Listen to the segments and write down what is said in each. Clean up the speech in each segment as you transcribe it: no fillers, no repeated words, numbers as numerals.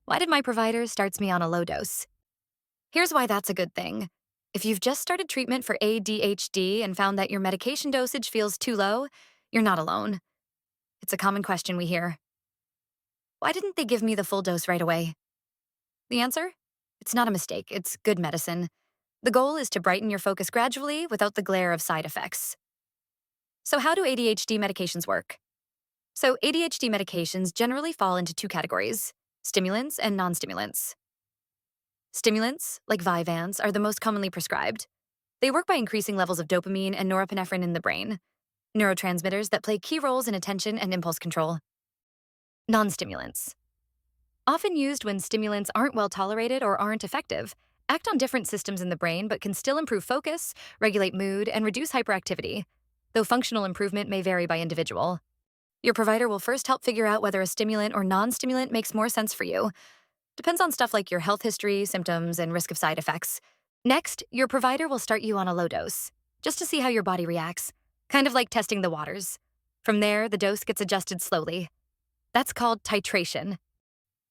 Why did my provider starts me on a low dose? Here's why that's a good thing. If you've just started treatment for ADHD and found that your medication dosage feels too low, you're not alone. It's a common question we hear. Why didn't they give me the full dose right away? The answer? It's not a mistake, it's good medicine. The goal is to brighten your focus gradually without the glare of side effects. So, how do ADHD medications work? So, ADHD medications generally fall into two categories: stimulants and non stimulants. Stimulants, like Vyvanse, are the most commonly prescribed. They work by increasing levels of dopamine and norepinephrine in the brain, neurotransmitters that play key roles in attention and impulse control. Non stimulants, often used when stimulants aren't well tolerated or aren't effective, act on different systems in the brain but can still improve focus, regulate mood, and reduce hyperactivity, though functional improvement may vary by individual. Your provider will first help figure out whether a stimulant or non stimulant makes more sense for you. Depends on stuff like your health history, symptoms, and risk of side effects. Next, your provider will start you on a low dose, just to see how your body reacts, kind of like testing the waters. From there, the dose gets adjusted slowly. That's called titration.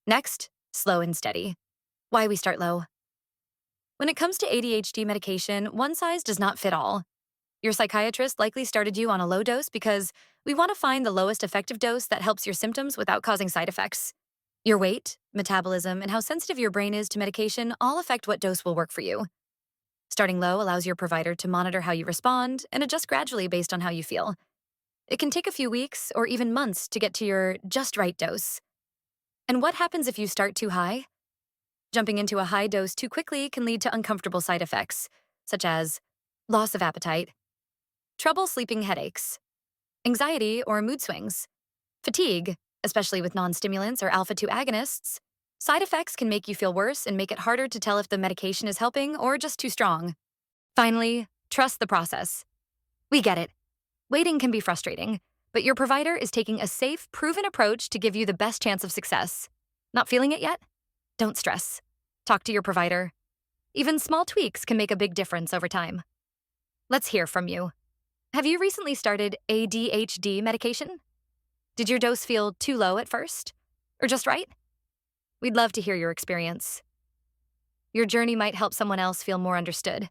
Next, slow and steady. Why we start low. When it comes to ADHD medication, one size does not fit all. Your psychiatrist likely started you on a low dose because we want to find the lowest effective dose that helps your symptoms without causing side effects. Your weight, metabolism, and how sensitive your brain is to medication all affect what dose will work for you. Starting low allows your provider to monitor how you respond and adjust gradually based on how you feel. It can take a few weeks or even months to get to your just right dose. And what happens if you start too high? Jumping into a high dose too quickly can lead to uncomfortable side effects, such as loss of appetite, trouble sleeping, headaches, anxiety or mood swings, fatigue, especially with non-stimulants or alpha-2 agonists. Side effects can make you feel worse and make it harder to tell if the medication is helping or just too strong. Finally, trust the process. We get it. Waiting can be frustrating, but your provider is taking a safe, proven approach to give you the best chance of success. Not feeling it yet? Don't stress. Talk to your provider. Even small tweaks can make a big difference over time. Let's hear from you. Have you recently started ADHD medication? Did your dose feel too low at first? Or just right? We'd love to hear your experience. Your journey might help someone else feel more understood.